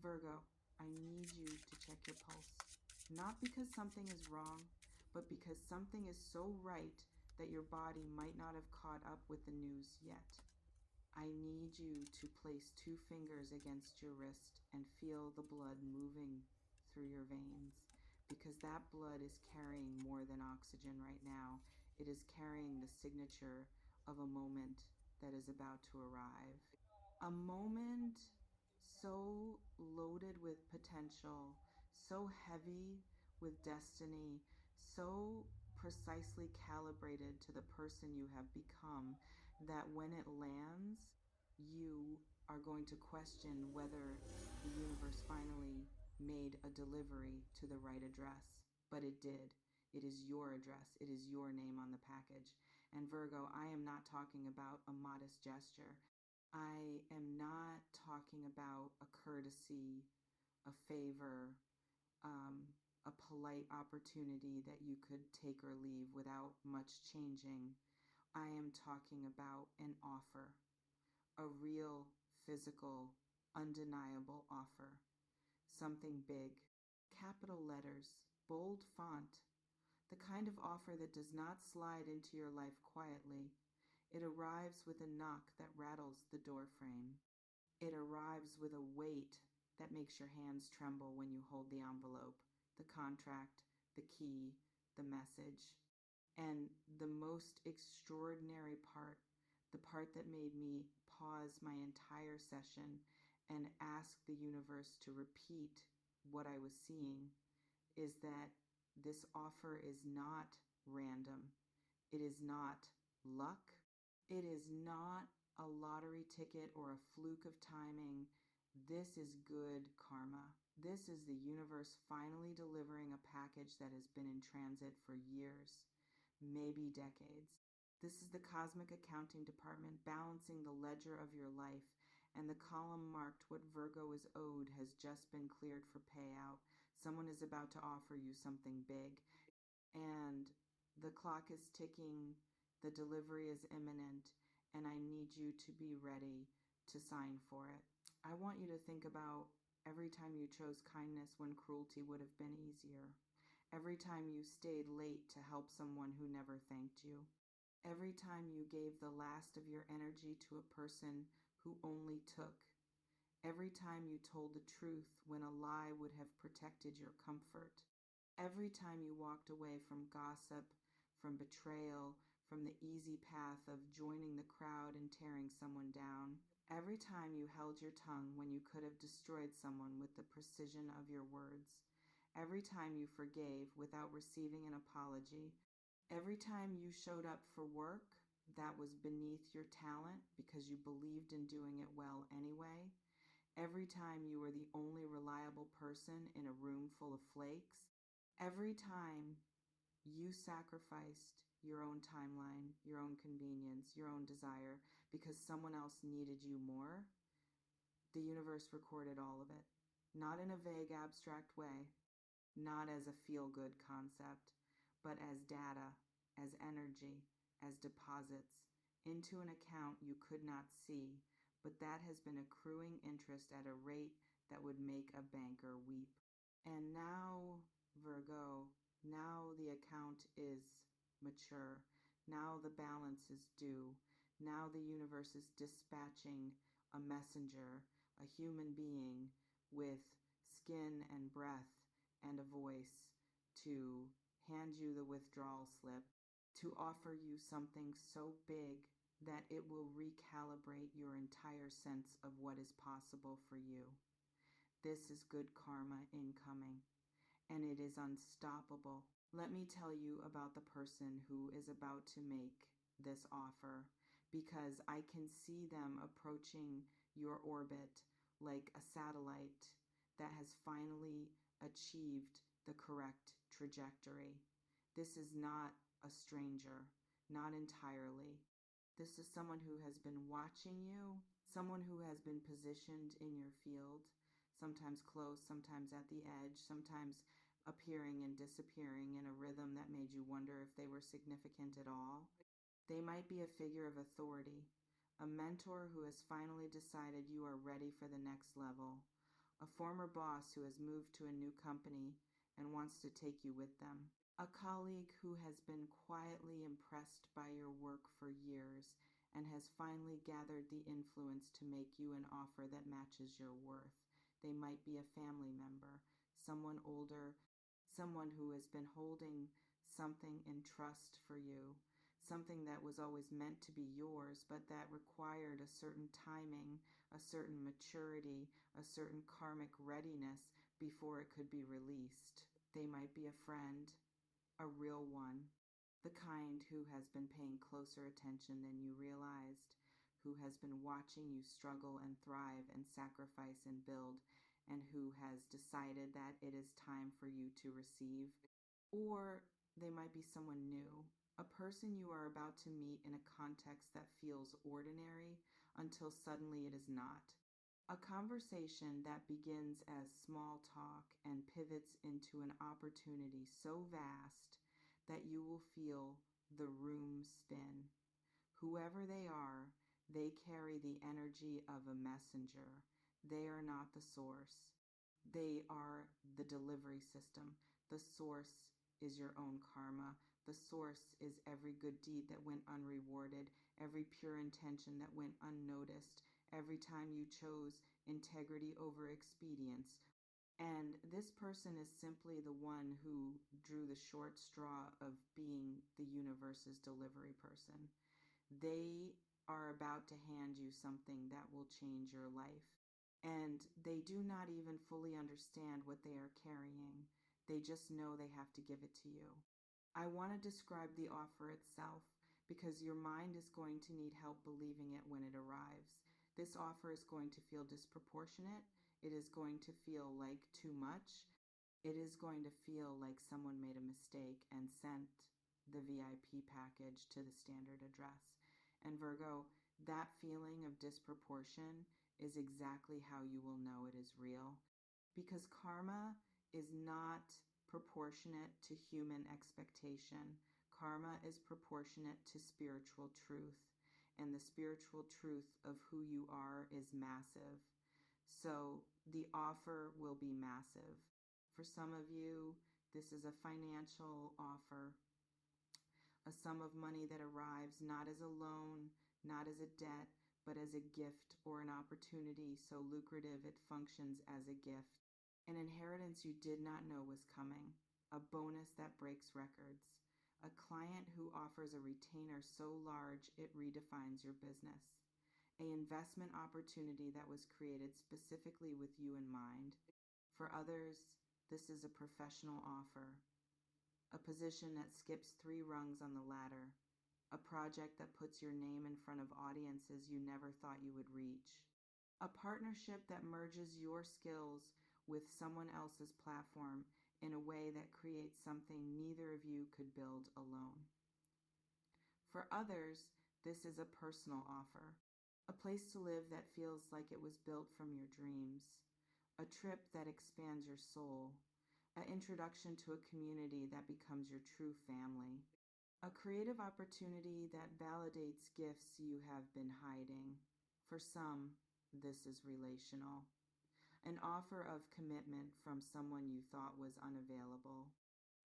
Virgo, I need you to check your pulse. Not because something is wrong, but because something is so right that your body might not have caught up with the news yet. I need you to place 2 fingers against your wrist and feel the blood moving through your veins, because that blood is carrying more than oxygen right now. It is carrying the signature of a moment that is about to arrive. A moment so loaded with potential, so heavy with destiny, so precisely calibrated to the person you have become that when it lands, you are going to question whether the universe finally made a delivery to the right address. But it did. It is your address. It is your name on the package. And Virgo, I am not talking about a modest gesture. I am not talking about a courtesy, a favor, a polite opportunity that you could take or leave without much changing. I am talking about an offer, a real, physical, undeniable offer. Something big. Capital letters, bold font. The kind of offer that does not slide into your life quietly. It arrives with a knock that rattles the doorframe. It arrives with a weight that makes your hands tremble when you hold the envelope, the contract, the key, the message. And the most extraordinary part, the part that made me pause my entire session and ask the universe to repeat what I was seeing, is that this offer is not random. It is not luck. It is not a lottery ticket or a fluke of timing. This is good karma. This is the universe finally delivering a package that has been in transit for years, maybe decades. This is the cosmic accounting department balancing the ledger of your life, and the column marked what Virgo is owed has just been cleared for payout. Someone is about to offer you something big, and the clock is ticking, the delivery is imminent, and I need you to be ready to sign for it. I want you to think about every time you chose kindness when cruelty would have been easier. Every time you stayed late to help someone who never thanked you. Every time you gave the last of your energy to a person who only took. Every time you told the truth when a lie would have protected your comfort. Every time you walked away from gossip, from betrayal, from the easy path of joining the crowd and tearing someone down. Every time you held your tongue when you could have destroyed someone with the precision of your words. Every time you forgave without receiving an apology. Every time you showed up for work that was beneath your talent because you believed in doing it well anyway. Every time you were the only reliable person in a room full of flakes. Every time you sacrificed your own timeline, your own convenience, your own desire because someone else needed you more, the universe recorded all of it. Not in a vague, abstract way, not as a feel-good concept, but as data, as energy, as deposits into an account you could not see, but that has been accruing interest at a rate that would make a banker weep. And now, Virgo, now the account is mature. Now the balance is due. Now the universe is dispatching a messenger, a human being with skin and breath and a voice to hand you the withdrawal slip, to offer you something so big that it will recalibrate your entire sense of what is possible for you. This is good karma incoming, and it is unstoppable. Let me tell you about the person who is about to make this offer, because I can see them approaching your orbit like a satellite that has finally achieved the correct trajectory. This is not a stranger, not entirely. This is someone who has been watching you, someone who has been positioned in your field, sometimes close, sometimes at the edge, sometimes appearing and disappearing in a rhythm that made you wonder if they were significant at all. They might be a figure of authority, a mentor who has finally decided you are ready for the next level, a former boss who has moved to a new company and wants to take you with them, a colleague who has been quietly impressed by your work for years and has finally gathered the influence to make you an offer that matches your worth. They might be a family member, someone older, someone who has been holding something in trust for you, something that was always meant to be yours, but that required a certain timing, a certain maturity, a certain karmic readiness before it could be released. They might be a friend, a real one, the kind who has been paying closer attention than you realized, who has been watching you struggle and thrive and sacrifice and build, and who has decided that it is time for you to receive. Or they might be someone new, a person you are about to meet in a context that feels ordinary until suddenly it is not. A conversation that begins as small talk and pivots into an opportunity so vast that you will feel the room spin. Whoever they are, they carry the energy of a messenger. They are not the source. They are the delivery system. The source is your own karma. The source is every good deed that went unrewarded, every pure intention that went unnoticed, every time you chose integrity over expedience. And this person is simply the one who drew the short straw of being the universe's delivery person. They are about to hand you something that will change your life. And they do not even fully understand what they are carrying. They just know they have to give it to you. I want to describe the offer itself because your mind is going to need help believing it when it arrives. This offer is going to feel disproportionate. It is going to feel like too much. It is going to feel like someone made a mistake and sent the VIP package to the standard address. And Virgo, that feeling of disproportion is exactly how you will know it is real. Because karma is not proportionate to human expectation. Karma is proportionate to spiritual truth. And the spiritual truth of who you are is massive. So the offer will be massive. For some of you, this is a financial offer, a sum of money that arrives not as a loan, not as a debt, but as a gift or an opportunity so lucrative it functions as a gift. An inheritance you did not know was coming, a bonus that breaks records, a client who offers a retainer so large it redefines your business, an investment opportunity that was created specifically with you in mind. For others, this is a professional offer, a position that skips 3 rungs on the ladder, a project that puts your name in front of audiences you never thought you would reach, a partnership that merges your skills with someone else's platform in a way that creates something neither of you could build alone. For others, this is a personal offer, a place to live that feels like it was built from your dreams, a trip that expands your soul, an introduction to a community that becomes your true family, a creative opportunity that validates gifts you have been hiding. For some, this is relational, an offer of commitment from someone you thought was unavailable,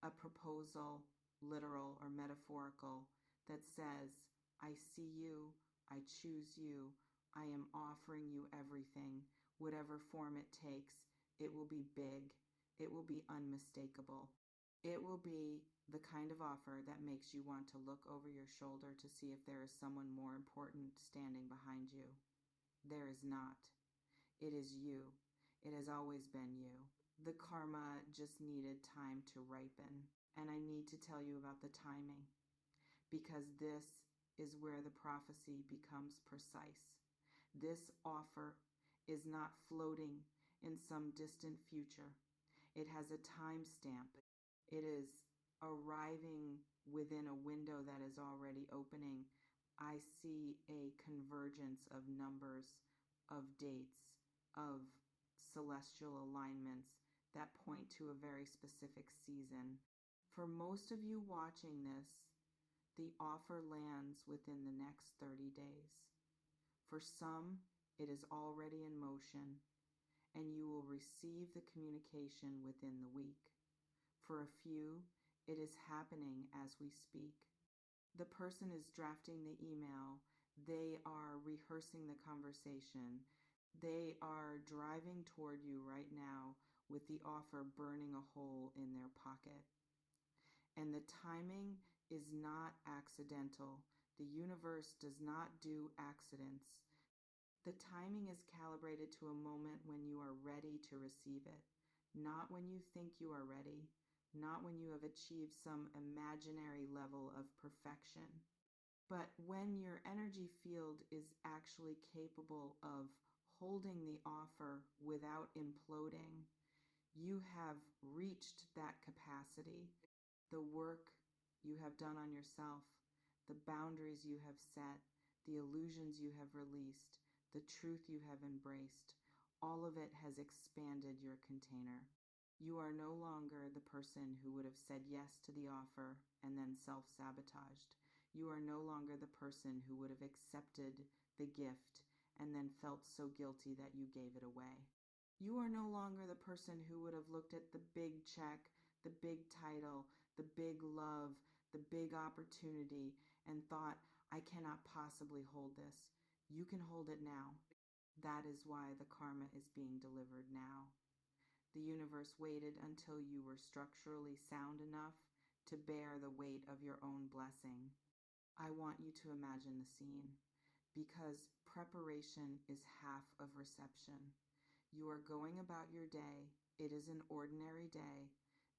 a proposal, literal or metaphorical, that says, I see you, I choose you, I am offering you everything, whatever form it takes. It will be big, it will be unmistakable. It will be the kind of offer that makes you want to look over your shoulder to see if there is someone more important standing behind you. There is not. It is you. It has always been you. The karma just needed time to ripen. And I need to tell you about the timing, because this is where the prophecy becomes precise. This offer is not floating in some distant future. It has a timestamp. It is arriving within a window that is already opening. I see a convergence of numbers, of dates, of celestial alignments that point to a very specific season. For most of you watching this, the offer lands within the next 30 days. For some, it is already in motion, and you will receive the communication within the week. For a few, it is happening as we speak. The person is drafting the email, they are rehearsing the conversation, they are driving toward you right now with the offer burning a hole in their pocket. And the timing is not accidental. The universe does not do accidents. The timing is calibrated to a moment when you are ready to receive it, not when you think you are ready, not when you have achieved some imaginary level of perfection, but when your energy field is actually capable of holding the offer without imploding. You have reached that capacity. The work you have done on yourself, the boundaries you have set, the illusions you have released, the truth you have embraced, all of it has expanded your container. You are no longer the person who would have said yes to the offer and then self-sabotaged. You are no longer the person who would have accepted the gift and then felt so guilty that you gave it away. You are no longer the person who would have looked at the big check, the big title, the big love, the big opportunity, and thought, I cannot possibly hold this. You can hold it now. That is why the karma is being delivered now. The universe waited until you were structurally sound enough to bear the weight of your own blessing. I want you to imagine the scene, because preparation is half of reception. You are going about your day. It is an ordinary day.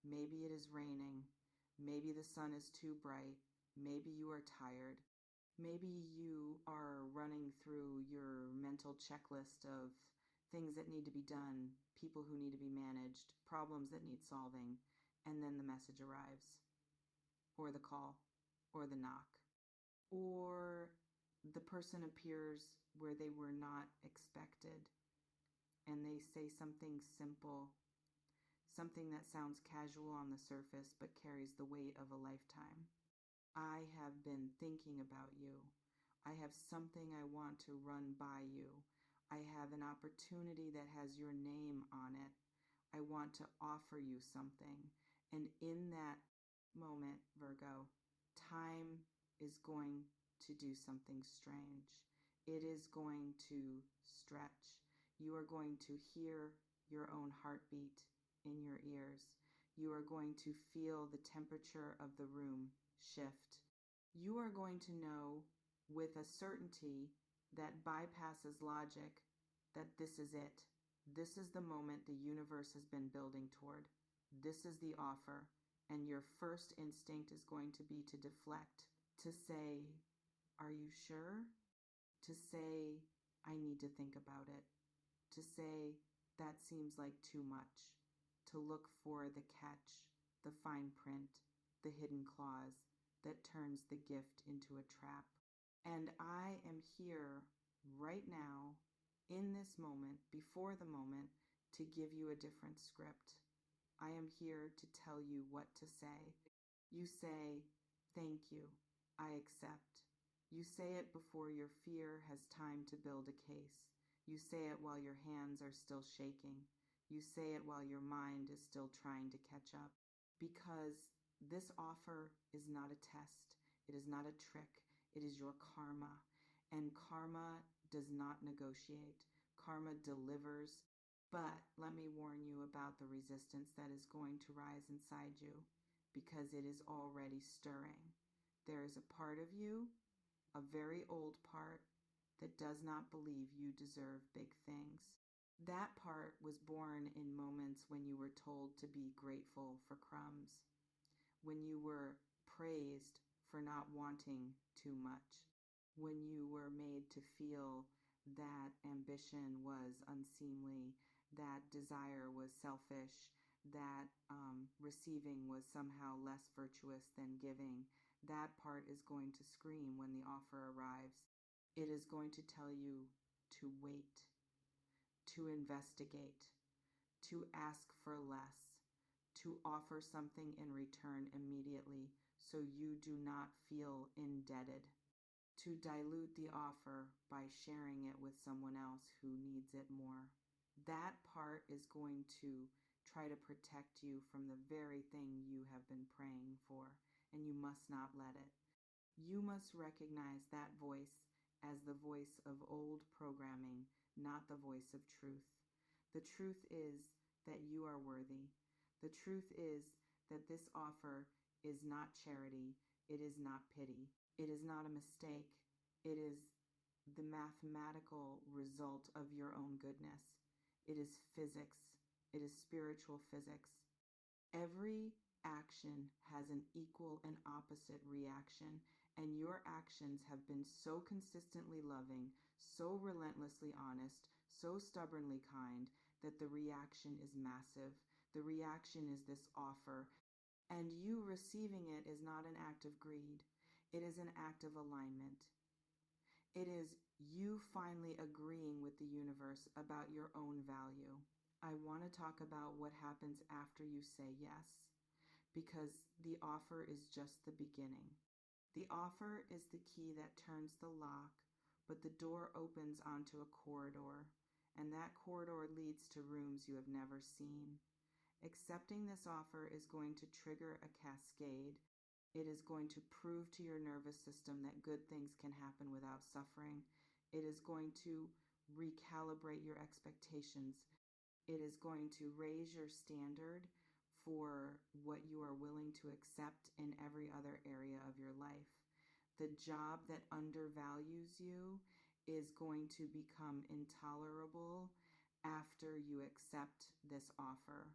Maybe it is raining. Maybe the sun is too bright. Maybe you are tired. Maybe you are running through your mental checklist of things that need to be done, people who need to be managed, problems that need solving, and then the message arrives, or the call, or the knock, or the person appears where they were not expected, and they say something simple, something that sounds casual on the surface but carries the weight of a lifetime. I have been thinking about you. I have something I want to run by you. I have an opportunity that has your name on it. I want to offer you something. And in that moment, Virgo, time is going to do something strange. It is going to stretch. You are going to hear your own heartbeat in your ears. You are going to feel the temperature of the room shift. You are going to know with a certainty that bypasses logic that this is it. This is the moment the universe has been building toward. This is the offer. And your first instinct is going to be to deflect, to say, are you sure? To say, I need to think about it. To say, that seems like too much. To look for the catch, the fine print, the hidden clause that turns the gift into a trap. And I am here right now, in this moment, before the moment, to give you a different script. I am here to tell you what to say. You say, thank you, I accept. You say it before your fear has time to build a case. You say it while your hands are still shaking. You say it while your mind is still trying to catch up. Because this offer is not a test. It is not a trick. It is your karma. And karma does not negotiate. Karma delivers. But let me warn you about the resistance that is going to rise inside you, because it is already stirring. There is a part of you, a very old part, that does not believe you deserve big things. That part was born in moments when you were told to be grateful for crumbs, when you were praised for not wanting too much, when you were made to feel that ambition was unseemly, that desire was selfish, that receiving was somehow less virtuous than giving. That part is going to scream when the offer arrives. It is going to tell you to wait, to investigate, to ask for less, to offer something in return immediately so you do not feel indebted, to dilute the offer by sharing it with someone else who needs it more. that part is going to try to protect you from the very thing you have been praying for, and you must not let it. You must recognize that voice as the voice of old programming, not the voice of truth. The truth is that you are worthy. The truth is that this offer is not charity. It is not pity. It is not a mistake. It is the mathematical result of your own goodness. It is physics. It is spiritual physics. Every action has an equal and opposite reaction, and your actions have been so consistently loving, so relentlessly honest, so stubbornly kind that the reaction is massive. The reaction is this offer, and you receiving it is not an act of greed. It is an act of alignment. It is you finally agreeing with the universe about your own value. I want to talk about what happens after you say yes, because the offer is just the beginning. The offer is the key that turns the lock, but the door opens onto a corridor, and that corridor leads to rooms you have never seen. Accepting this offer is going to trigger a cascade. It is going to prove to your nervous system that good things can happen without suffering. It is going to recalibrate your expectations. It is going to raise your standard for what you are willing to accept in every other area of your life. The job that undervalues you is going to become intolerable after you accept this offer.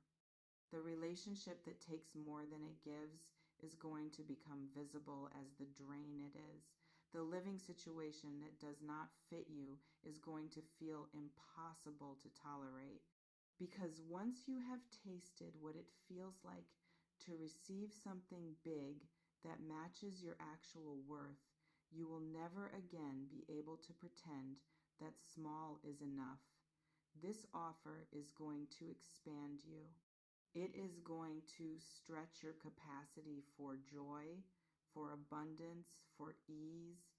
The relationship that takes more than it gives is going to become visible as the drain it is. The living situation that does not fit you is going to feel impossible to tolerate. Because once you have tasted what it feels like to receive something big that matches your actual worth, you will never again be able to pretend that small is enough. This offer is going to expand you. It is going to stretch your capacity for joy, for abundance, for ease,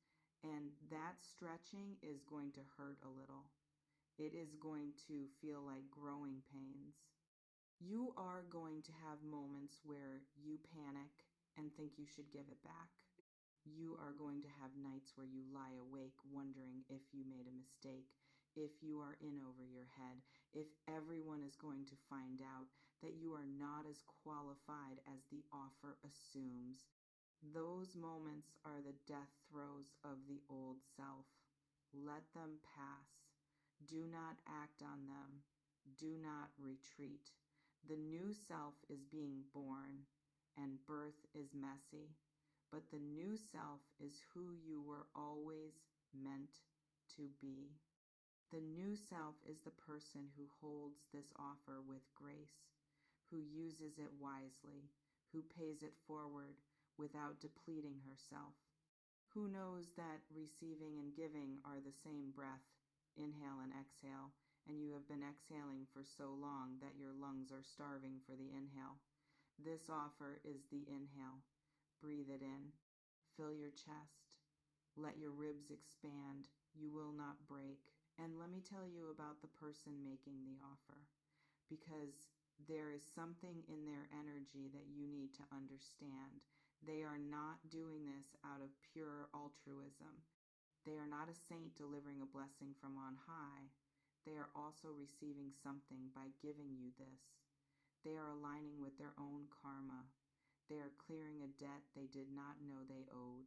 and that stretching is going to hurt a little. It is going to feel like growing pains. You are going to have moments where you panic and think you should give it back. You are going to have nights where you lie awake wondering if you made a mistake, if you are in over your head, if everyone is going to find out that you are not as qualified as the offer assumes. Those moments are the death throes of the old self. Let them pass. Do not act on them. Do not retreat. The new self is being born, and birth is messy, but the new self is who you were always meant to be. The new self is the person who holds this offer with grace, who uses it wisely, who pays it forward without depleting herself, who knows that receiving and giving are the same breath, inhale and exhale, and you have been exhaling for so long that your lungs are starving for the inhale. This offer is the inhale. Breathe it in. Fill your chest. Let your ribs expand. You will not break. And let me tell you about the person making the offer, because there is something in their energy that you need to understand. They are not doing this out of pure altruism. They are not a saint delivering a blessing from on high. They are also receiving something by giving you this. They are aligning with their own karma. They are clearing a debt they did not know they owed.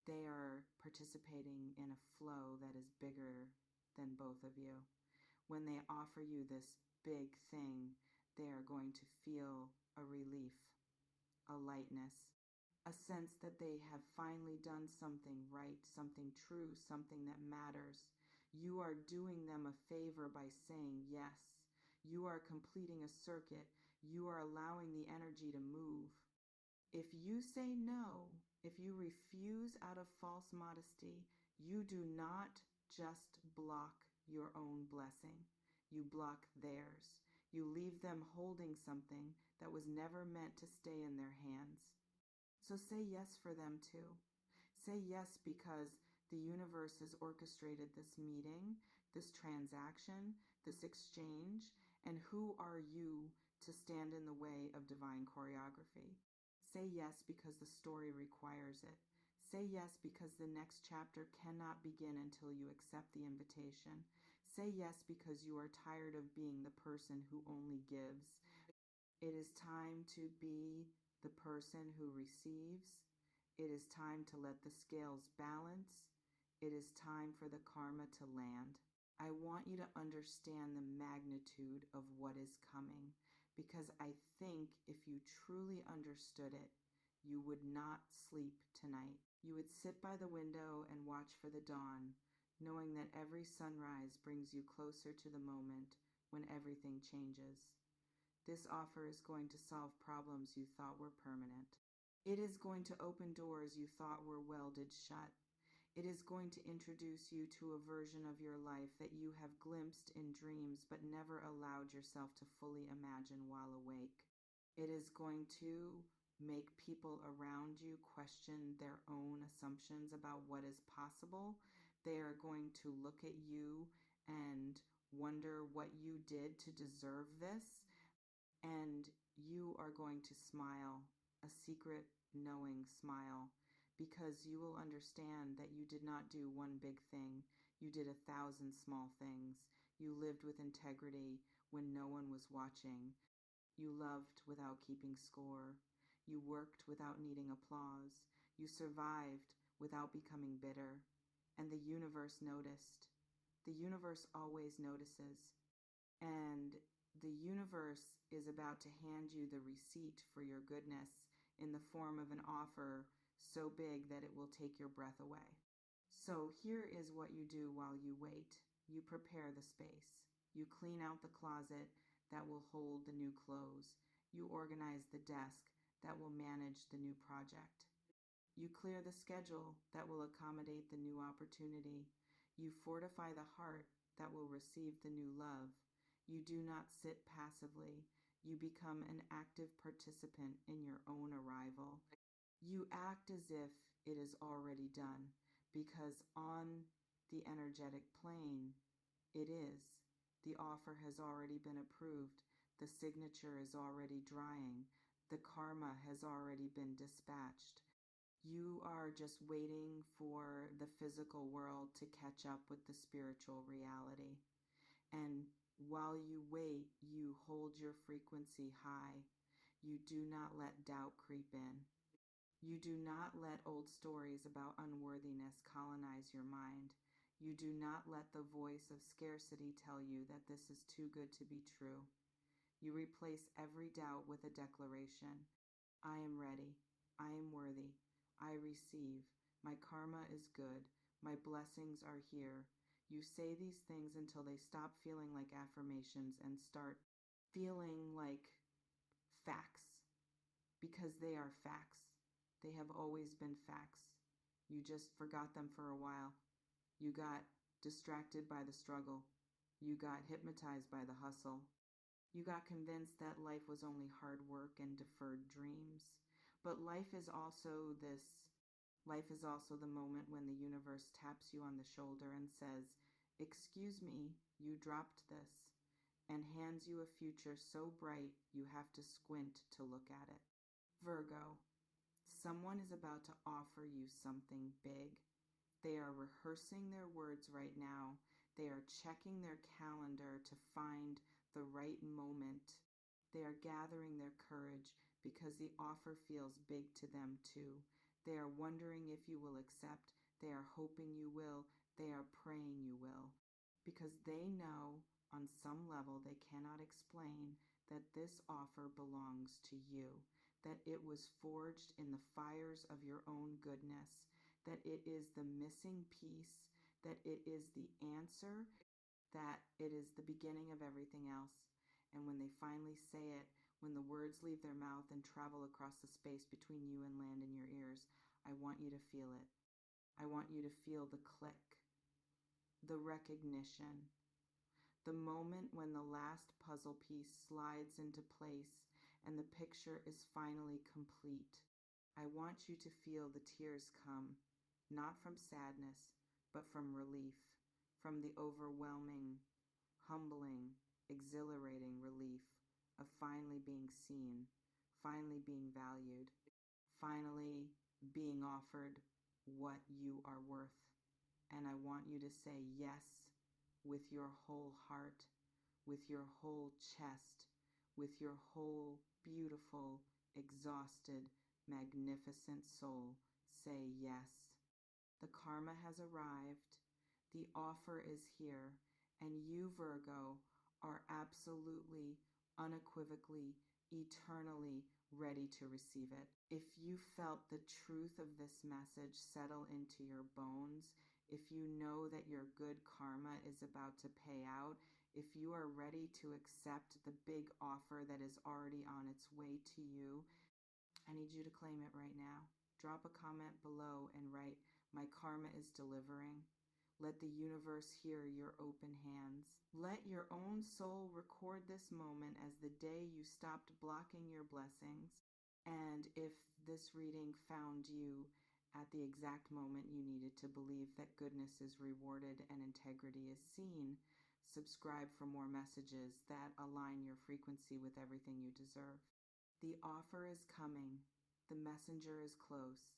They are participating in a flow that is bigger than both of you. When they offer you this big thing, they are going to feel a relief, a lightness, a sense that they have finally done something right, something true, something that matters. You are doing them a favor by saying yes. You are completing a circuit. You are allowing the energy to move. If you say no, if you refuse out of false modesty, you do not just block your own blessing. You block theirs. You leave them holding something that was never meant to stay in their hands. So say yes for them too. Say yes because the universe has orchestrated this meeting, this transaction, this exchange, and who are you to stand in the way of divine choreography? Say yes because the story requires it. Say yes because the next chapter cannot begin until you accept the invitation. Say yes because you are tired of being the person who only gives. It is time to be the person who receives. It is time to let the scales balance. It is time for the karma to land. I want you to understand the magnitude of what is coming, because I think if you truly understood it, you would not sleep tonight. You would sit by the window and watch for the dawn, knowing that every sunrise brings you closer to the moment when everything changes. This offer is going to solve problems you thought were permanent. It is going to open doors you thought were welded shut. It is going to introduce you to a version of your life that you have glimpsed in dreams but never allowed yourself to fully imagine while awake. It is going to make people around you question their own assumptions about what is possible. They are going to look at you and wonder what you did to deserve this. And you are going to smile, a secret knowing smile, because you will understand that you did not do one big thing. You did 1,000 small things. You lived with integrity when no one was watching. You loved without keeping score. You worked without needing applause. You survived without becoming bitter. And the universe noticed. The universe always notices. And the universe is about to hand you the receipt for your goodness in the form of an offer so big that it will take your breath away. So here is what you do while you wait. You prepare the space. You clean out the closet that will hold the new clothes. You organize the desk that will manage the new project. You clear the schedule that will accommodate the new opportunity. You fortify the heart that will receive the new love. You do not sit passively. You become an active participant in your own arrival. You act as if it is already done, because on the energetic plane, it is. The offer has already been approved. The signature is already drying. The karma has already been dispatched. You are just waiting for the physical world to catch up with the spiritual reality. And while you wait, you hold your frequency high. You do not let doubt creep in. You do not let old stories about unworthiness colonize your mind. You do not let the voice of scarcity tell you that this is too good to be true. You replace every doubt with a declaration. I am ready. I am worthy. I receive. My karma is good. My blessings are here. You say these things until they stop feeling like affirmations and start feeling like facts, because they are facts. They have always been facts. You just forgot them for a while. You got distracted by the struggle. You got hypnotized by the hustle. You got convinced that life was only hard work and deferred dreams. But life is also the moment when the universe taps you on the shoulder and says, "Excuse me, you dropped this," and hands you a future so bright you have to squint to look at it. Virgo, someone is about to offer you something big. They are rehearsing their words right now. They are checking their calendar to find the right moment. They are gathering their courage because the offer feels big to them too. They are wondering if you will accept. They are hoping you will. They are praying you will. Because they know on some level they cannot explain that this offer belongs to you, that it was forged in the fires of your own goodness, that it is the missing piece, that it is the answer, that it is the beginning of everything else. And when they finally say it, when the words leave their mouth and travel across the space between you and land in your ears, I want you to feel it. I want you to feel the click, the recognition, the moment when the last puzzle piece slides into place and the picture is finally complete. I want you to feel the tears come, not from sadness, but from relief, from the overwhelming humbling, exhilarating relief of finally being seen, finally being valued, finally being offered what you are worth. And I want you to say yes with your whole heart, with your whole chest, with your whole beautiful, exhausted, magnificent soul. Say yes. The karma has arrived. The offer is here. And you, Virgo, are absolutely, unequivocally, eternally ready to receive it. If you felt the truth of this message settle into your bones, if you know that your good karma is about to pay out, if you are ready to accept the big offer that is already on its way to you, I need you to claim it right now. Drop a comment below and write, "My karma is delivering." Let the universe hear your open hands. Let your own soul record this moment as the day you stopped blocking your blessings. And if this reading found you at the exact moment you needed to believe that goodness is rewarded and integrity is seen, subscribe for more messages that align your frequency with everything you deserve. The offer is coming. The messenger is close.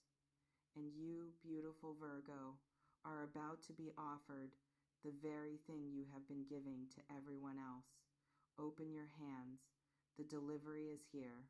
And you, beautiful Virgo, are about to be offered the very thing you have been giving to everyone else. Open your hands. The delivery is here.